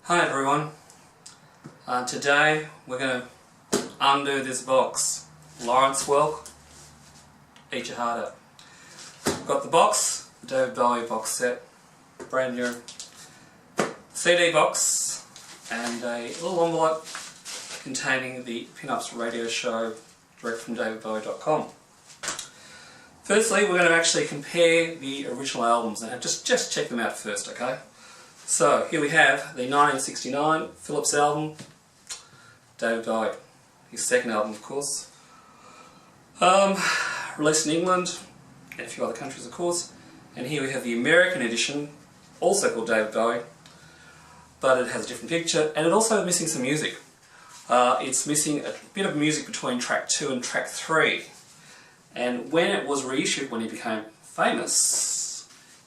Hi everyone, today we're going to undo this box. Lawrence Welk, eat your heart out. We've got the box, the David Bowie box set, brand new CD box, and a little envelope containing the Pin-Ups radio show direct from davidbowie.com. Firstly, we're going to actually compare the original albums and just check them out first, okay? So here we have the 1969 Phillips album, David Bowie, his second album of course, released in England and a few other countries of course, and here we have the American edition, also called David Bowie, but it has a different picture and it also is missing some music. It's missing a bit of music between track 2 and track 3, and when it was reissued, when he became famous,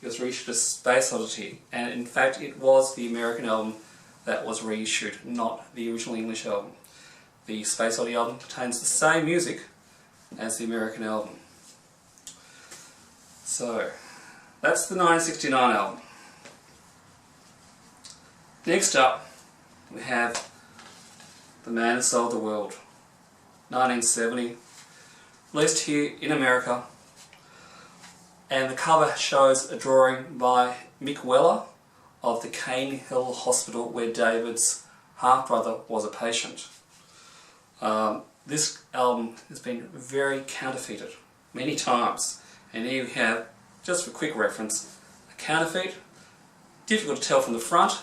it was reissued as Space Oddity, and in fact it was the American album that was reissued, not the original English album. The Space Oddity album contains the same music as the American album. So, that's the 1969 album. Next up, we have The Man Who Sold the World, 1970, released here in America. And the cover shows a drawing by Mick Weller of the Cane Hill Hospital where David's half-brother was a patient. This album has been very counterfeited many times, and here we have, just for quick reference, a counterfeit. Difficult to tell from the front,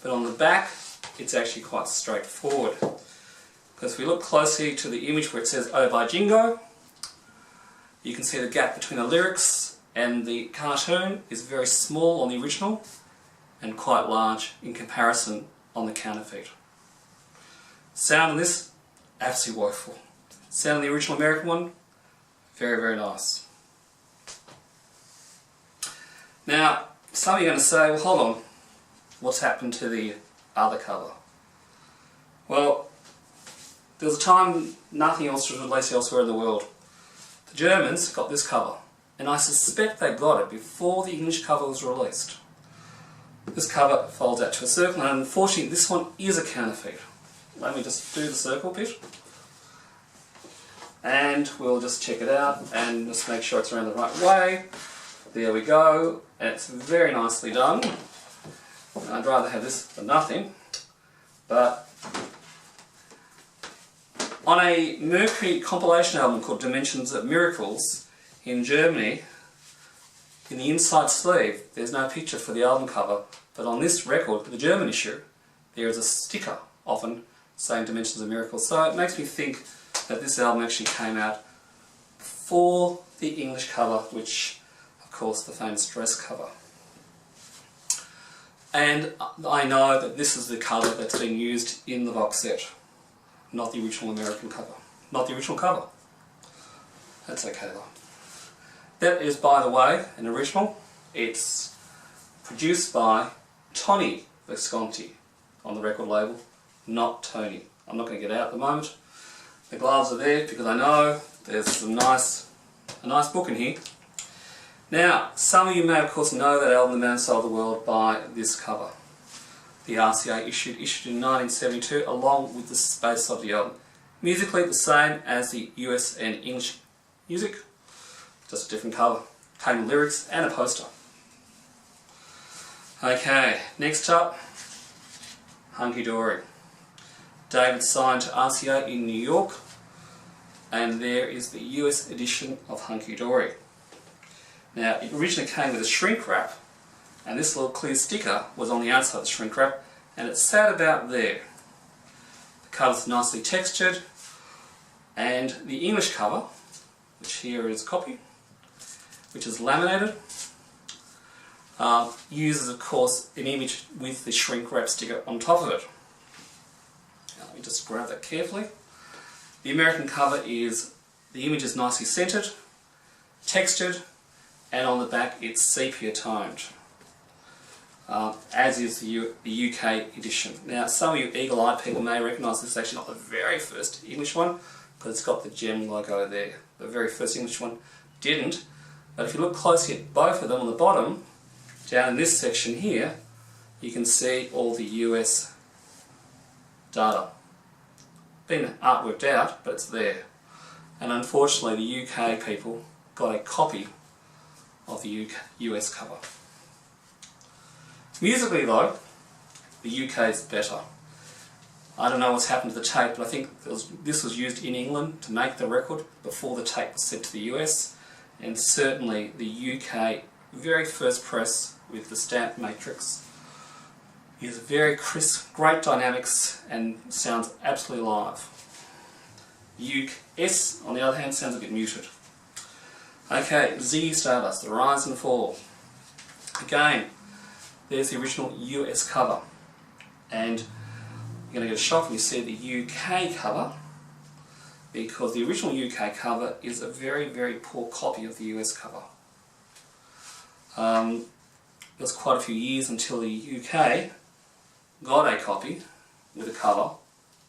but on the back it's actually quite straightforward. Because if we look closely to the image where it says "Oh by Jingo," you can see the gap between the lyrics and the cartoon is very small on the original and quite large in comparison on the counterfeit. Sound on this, absolutely woeful. Sound on the original American one, very, very nice. Now, some of you are going to say, well hold on, what's happened to the other cover? Well, there was a time nothing else was released elsewhere in the world. The Germans got this cover, and I suspect they got it before the English cover was released. This cover folds out to a circle, and unfortunately this one is a counterfeit. Let me just do the circle bit, and we'll just check it out and just make sure it's around the right way. There we go, and it's very nicely done. I'd rather have this than nothing, but on a Mercury compilation album called Dimensions of Miracles in Germany, in the inside sleeve there's no picture for the album cover, but on this record, the German issue, there is a sticker often saying Dimensions of Miracles. So it makes me think that this album actually came out before the English cover, which of course the famous dress cover. And I know that this is the cover that's been used in the box set, not the original American cover. Not the original cover. That's okay though. That is, by the way, an original. It's produced by Tony Visconti on the record label, not Tony. I'm not going to get out at the moment. The gloves are there because I know there's a nice book in here. Now, some of you may of course know that album, The Man Who Sold the World, by this cover. The RCA issued in 1972 along with the Space Oddity album. Musically the same as the US and English music, just a different cover. Came with lyrics and a poster. Okay, next up, Hunky Dory. David signed to RCA in New York, and there is the US edition of Hunky Dory. Now, it originally came with a shrink wrap, and this little clear sticker was on the outside of the shrink wrap, and it sat about there. The cover's nicely textured, and the English cover, which here is a copy, which is laminated, uses of course an image with the shrink wrap sticker on top of it. Now, let me just grab that carefully. The American cover is, the image is nicely centered, textured, and on the back it's sepia toned, as is the UK edition. Now, some of you eagle-eyed people may recognise this is actually not the very first English one, because it's got the gem logo there. The very first English one didn't, but if you look closely at both of them on the bottom, down in this section here, you can see all the US data. Been artworked out, but it's there. And unfortunately the UK people got a copy of the US cover. Musically though, the UK is better. I don't know what's happened to the tape, but I think this was used in England to make the record before the tape was sent to the US, and certainly the UK very first press with the stamp matrix is very crisp, great dynamics, and sounds absolutely live. US, on the other hand, sounds a bit muted. Okay, Ziggy Stardust, The Rise and Fall. Again, there's the original US cover, and you're going to get a shock when you see the UK cover, because the original UK cover is a very, very poor copy of the US cover. It was quite a few years until the UK got a copy with a cover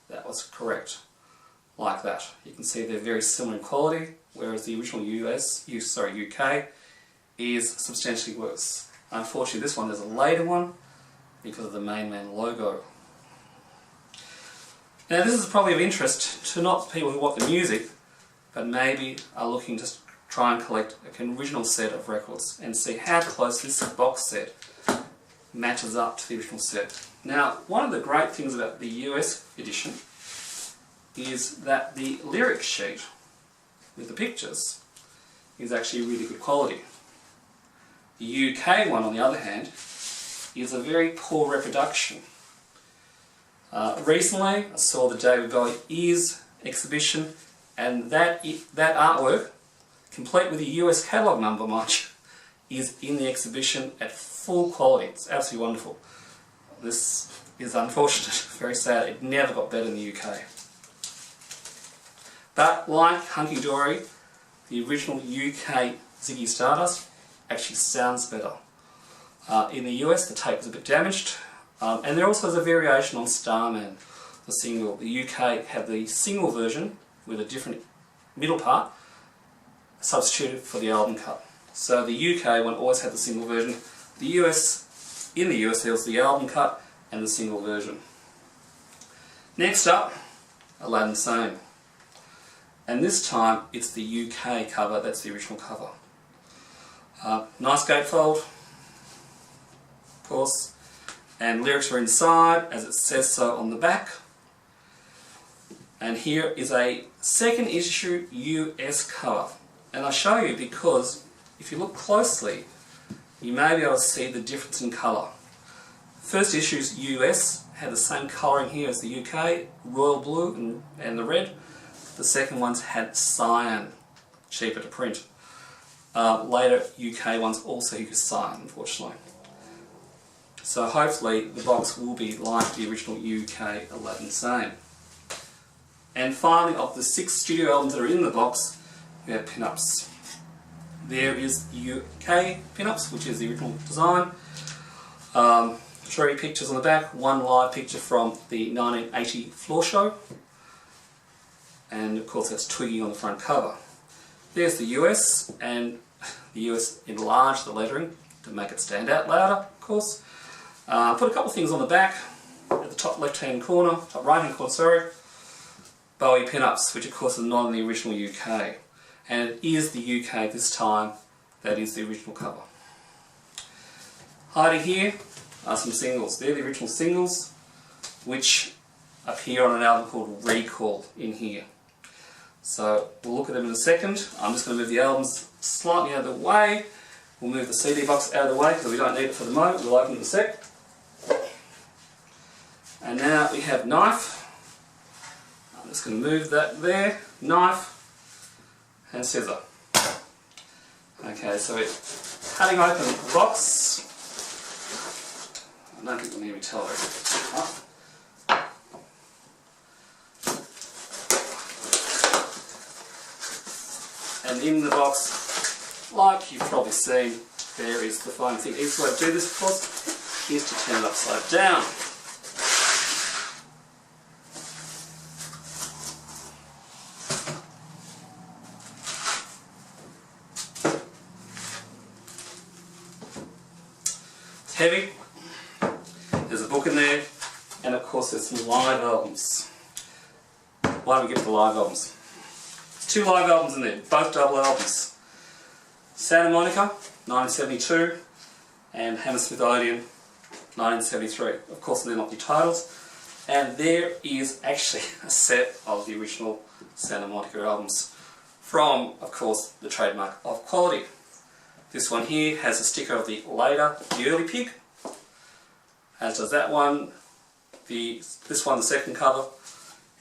that was correct, like that. You can see they're very similar in quality, whereas the original UK is substantially worse. Unfortunately, this one is a later one because of the main man logo. Now, this is probably of interest to not people who want the music, but maybe are looking to try and collect an original set of records and see how close this box set matches up to the original set. Now, one of the great things about the US edition is that the lyric sheet with the pictures is actually really good quality. The UK one, on the other hand, is a very poor reproduction. Recently, I saw the David Bowie Ears exhibition, and that artwork, complete with the US catalogue number, much, is in the exhibition at full quality. It's absolutely wonderful. This is unfortunate, very sad. It never got better in the UK. But like Hunky Dory, the original UK Ziggy Stardust actually sounds better. In the US, the tape was a bit damaged, and there also is a variation on Starman, the single. The UK had the single version with a different middle part substituted for the album cut. So the UK one always had the single version. In the US there was the album cut and the single version. Next up, Aladdin Sane. And this time it's the UK cover, that's the original cover. Nice gatefold, of course, and lyrics are inside as it says so on the back. And here is a second issue US cover. And I show you because if you look closely, you may be able to see the difference in colour. First issue's US had the same colouring here as the UK, royal blue and the red. The second ones had cyan, cheaper to print. Later UK ones also use cyan, unfortunately. So hopefully the box will be like the original UK Aladdin Sane. And finally, of the 6 studio albums that are in the box, we have pin-ups. There is the UK pin-ups, which is the original design. 3 pictures on the back, 1 live picture from the 1980 floor show. And of course that's Twiggy on the front cover. There's the US, and the US enlarged the lettering to make it stand out louder, of course. Put a couple of things on the back, at the top left-hand corner, top right-hand corner, sorry. Bowie pin-ups, which of course is not in the original UK. And it is the UK this time that is the original cover. Hiding here are some singles. They're the original singles, which appear on an album called Recall in here. So we'll look at them in a second. I'm just going to move the albums slightly out of the way. We'll move the CD box out of the way because we don't need it for the moment. We'll open it in a sec. And now we have Knife. I'm just going to move that there. Knife and Scissor. Okay, so we're cutting open the box. I don't think we'll need to tell her. And in the box, like you've probably seen, there is the following thing. Easy way to do this, of course, is to turn it upside down. It's heavy, in there, and of course there's some live albums. Why don't we get to the live albums? There's 2 live albums in there, both double albums. Santa Monica, 1972, and Hammersmith Odeon, 1973. Of course they're not the titles. And there is actually a set of the original Santa Monica albums from, of course, the trademark of quality. This one here has a sticker of the early pig, as does that one. This one, the second cover,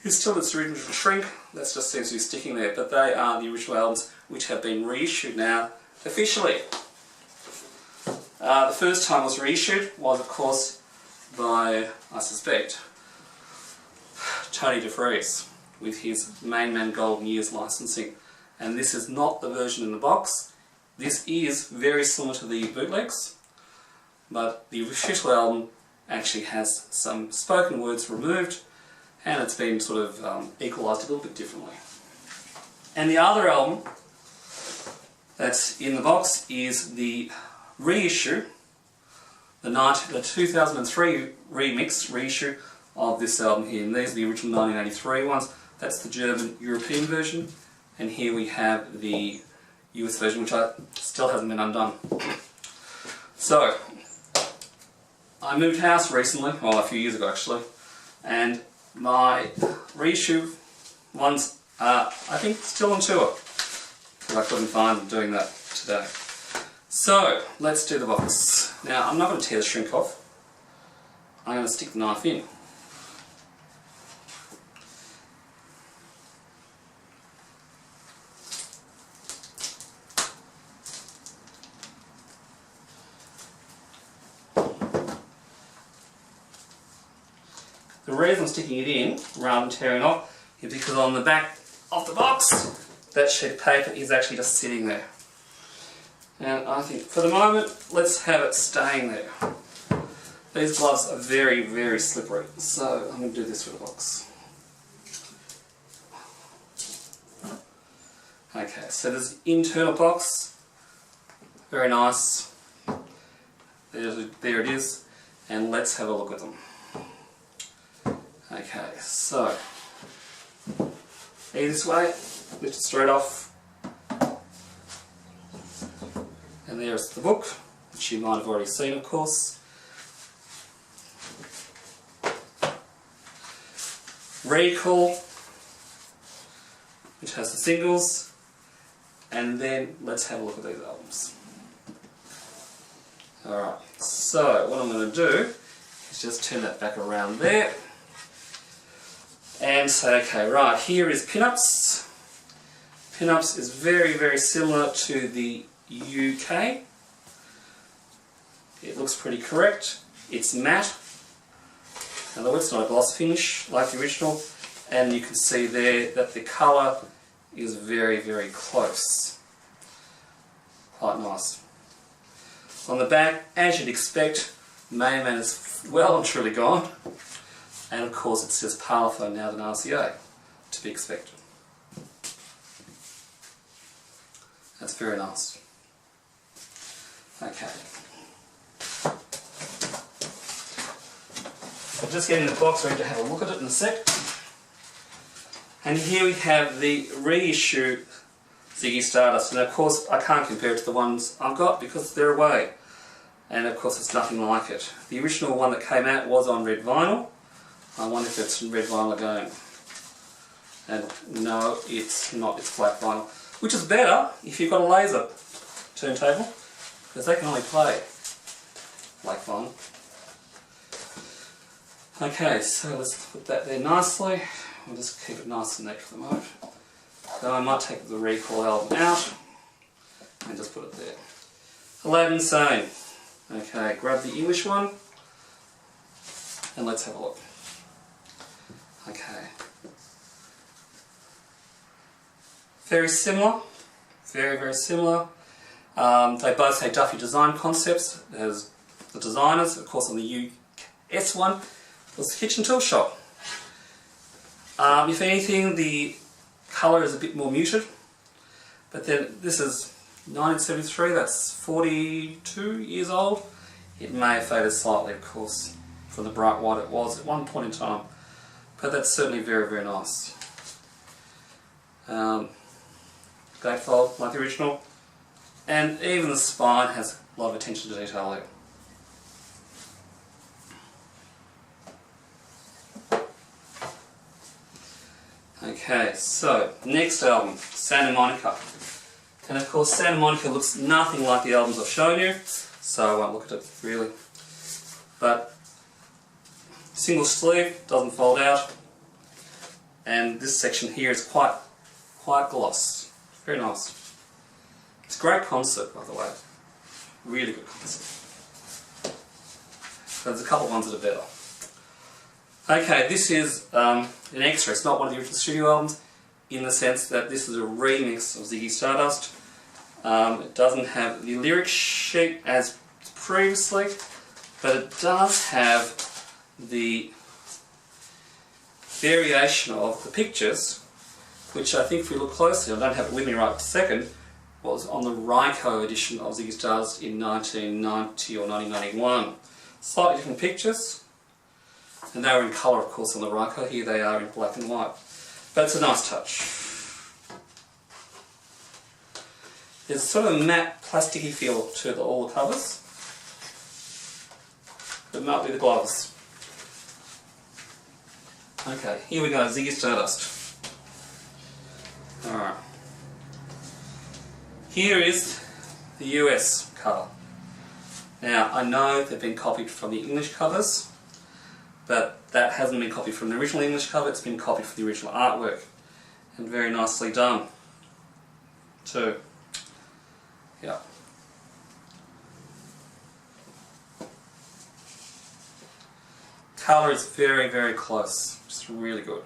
is still its original shrink. That just seems to be sticking there, but they are the original albums which have been reissued now officially. The first time it was reissued was, of course, by, I suspect, Tony DeFries with his Main Man Golden Years licensing, and this is not the version in the box. This is very similar to the bootlegs, but the official album actually has some spoken words removed, and it's been sort of equalised a little bit differently. And the other album that's in the box is the reissue, the 2003 reissue of this album here, and these are the original 1983 ones. That's the German European version, and here we have the US version, which still hasn't been undone. So, I moved house recently, well, a few years ago actually, and my reissue ones are, I think, still on tour, because I couldn't find them doing that today. So, let's do the box. Now, I'm not going to tear the shrink off. I'm going to stick the knife in. The reason I'm sticking it in, rather than tearing it off, is because on the back of the box, that sheet of paper is actually just sitting there. And I think, for the moment, let's have it staying there. These gloves are very, very slippery, so I'm going to do this with the box. Okay, so there's the internal box, very nice. There it is, and let's have a look at them. Okay, so, easiest way, lift it straight off, and there's the book, which you might have already seen, of course. Recall, which has the singles, and then let's have a look at these albums. Alright, so what I'm going to do is just turn that back around there. And say, okay, right, here is Pinups. Pinups is very, very similar to the UK. It looks pretty correct. It's matte. In other words, it's not a gloss finish like the original. And you can see there that the colour is very, very close. Quite nice. On the back, as you'd expect, Main Man is well and truly gone. And of course it says Parlophone now than RCA, to be expected. That's very nice. Okay. I'm just getting the box ready to have a look at it in a sec. And here we have the reissue Ziggy Stardust, and of course I can't compare it to the ones I've got because they're away. And of course it's nothing like it. The original one that came out was on red vinyl. I wonder if it's red vinyl again. And no, it's not, it's black vinyl. Which is better if you've got a laser turntable, because they can only play black vinyl. Okay, so let's put that there nicely. We'll just keep it nice and neat for the moment. So I might take the Recall album out and just put it there. Aladdin Sane. Okay, grab the English one and let's have a look. Okay. Very similar, very, very similar. They both say Duffy Design Concepts as the designers. Of course, on the US one was the Kitchen Tool Shop. If anything, the colour is a bit more muted, but then this is 1973, that's 42 years old. It may have faded slightly, of course, from the bright white it was at one point in time. But that's certainly very, very nice. Gatefold, like the original. And even the spine has a lot of attention to detail there. Okay, so next album, Santa Monica. And of course Santa Monica looks nothing like the albums I've shown you, so I won't look at it really. But single sleeve, doesn't fold out, and this section here is quite gloss. Very nice. It's a great concert, by the way. Really good concert. So there's a couple of ones that are better. Okay, this is an extra. It's not one of the original studio albums, in the sense that this is a remix of Ziggy Stardust. It doesn't have the lyric sheet as previously, but it does have the variation of the pictures, which I think if we look closely, I don't have it with me right this second, was on the Ryko edition of Ziggy Stardust in 1990 or 1991. Slightly different pictures, and they were in colour of course on the Ryko. Here they are in black and white. But it's a nice touch. There's sort of a matte, plasticky feel to all the covers. It might be the gloves. Okay, here we go, Ziggy Stardust. Alright. Here is the US cover. Now, I know they've been copied from the English covers, but that hasn't been copied from the original English cover, it's been copied from the original artwork. And very nicely done, too. Yeah. Colour is very, very close. Just really good.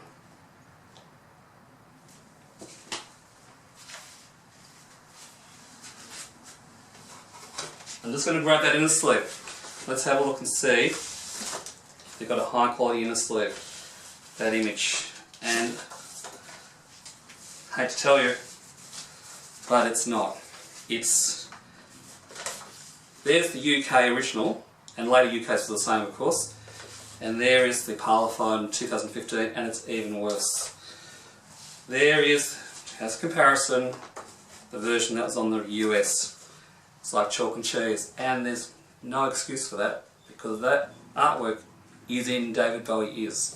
I'm just going to grab that inner sleeve. Let's have a look and see if they've got a high quality inner sleeve. That image. And I hate to tell you, but it's not. There's the UK original, and later UK's the same of course, and there is the Parlophone 2015, and it's even worse. There is, as a comparison, the version that was on the US. It's like chalk and cheese, and there's no excuse for that, because that artwork is in David Bowie ears.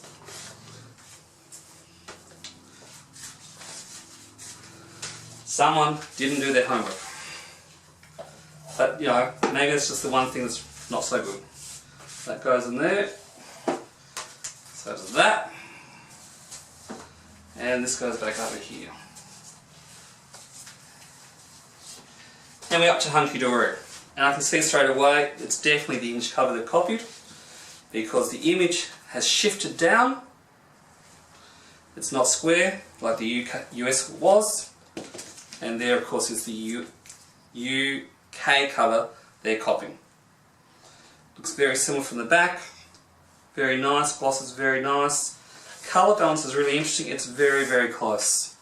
Someone didn't do their homework. But, you know, maybe it's just the one thing that's not so good. That goes in there. So does that. And this goes back over here. And we're up to Hunky Dory. And I can see straight away it's definitely the English cover they've copied, because the image has shifted down. It's not square like the US was. And there of course is the UK cover they're copying. Looks very similar from the back. Very nice, gloss is very nice. Colour balance is really interesting, it's very, very close.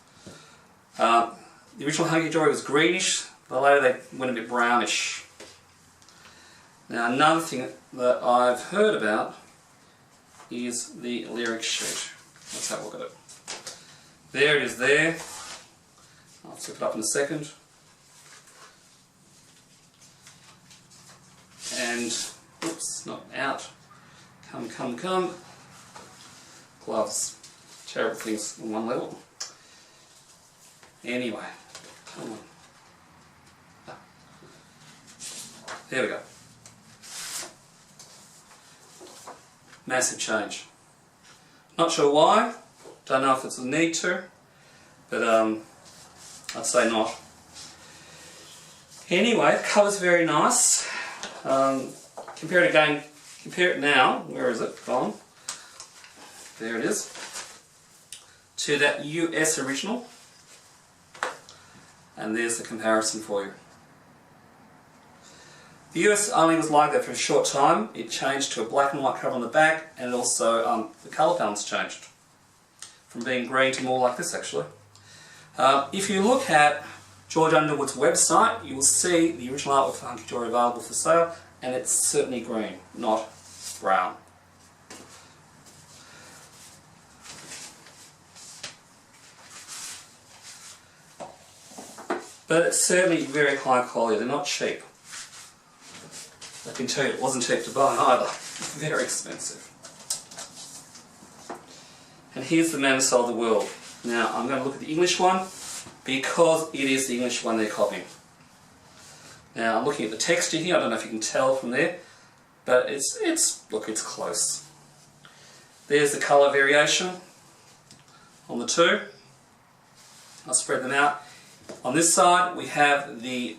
The original Hunky Dory was greenish, but later they went a bit brownish. Now another thing that I've heard about is the lyric sheet. Let's have a look at it. There it is there. I'll flip it up in a second. And, oops, not out. Come. Gloves. Terrible things on one level. Anyway, come on. Ah. There we go. Massive change. Not sure why. Don't know if it's a need to, but I'd say not. Anyway, the cover's very nice. Compare it now, where is it gone? There it is. To that US original. And there's the comparison for you. The US only was like that for a short time. It changed to a black and white cover on the back, and also the colour balance changed. From being green to more like this actually. If you look at George Underwood's website, you will see the original artwork for Hunky Dory available for sale, and it's certainly green, not brown. But it's certainly very high quality. They're not cheap. I can tell you it wasn't cheap to buy either. Very expensive. And here's the Man Who Sold the World. Now I'm going to look at the English one because it is the English one they're copying. Now I'm looking at the texture here. I don't know if you can tell from there, but it's close. There's the colour variation on the two. I'll spread them out. On this side we have the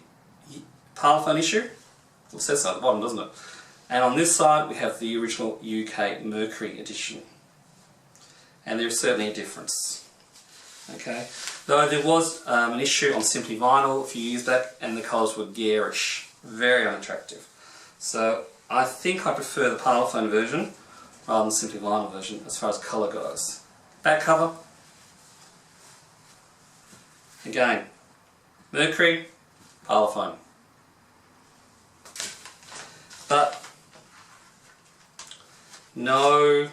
Parlophone issue. It says so at the bottom, doesn't it? And on this side we have the original UK Mercury edition. And there's certainly a difference. Okay, though there was an issue on Simply Vinyl a few years back and the colours were garish, very unattractive. So I think I prefer the Parlophone version rather than Simply Vinyl version as far as colour goes. Back cover, again, Mercury, Parlophone. But no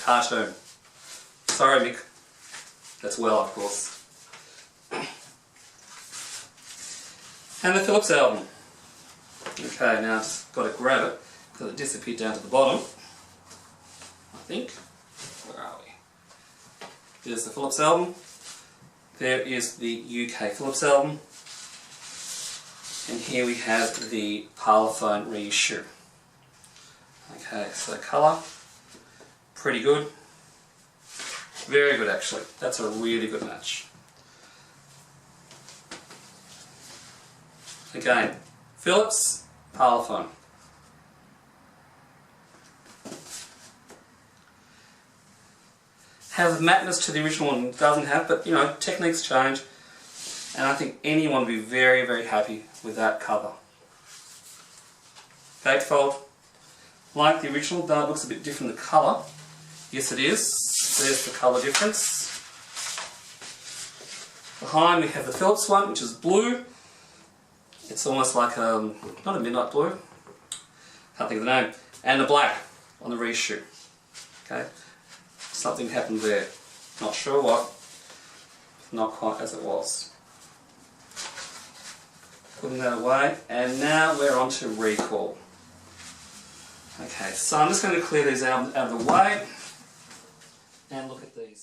cartoon. Sorry Mick, that's well of course. And the Phillips album. Okay, now I've just got to grab it because it disappeared down to the bottom. I think. Where are we? There's the Phillips album. There is the UK Phillips album. And here we have the Parlophone reissue. Okay, so colour, pretty good. Very good actually. That's a really good match. Again, Phillips, Parlophone. Has madness to the original one, doesn't have, but you know, techniques change. And I think anyone would be very, very happy with that cover. Gatefold, like the original, though it looks a bit different, the colour. Yes it is. There's the colour difference. Behind we have the Phillips one, which is blue. It's almost like not a midnight blue. Can't think of the name. And the black on the reissue. Okay. Something happened there. Not sure what. Not quite as it was. Putting that away, and now we're on to Recall. Okay, so I'm just going to clear these out of the way and look at these.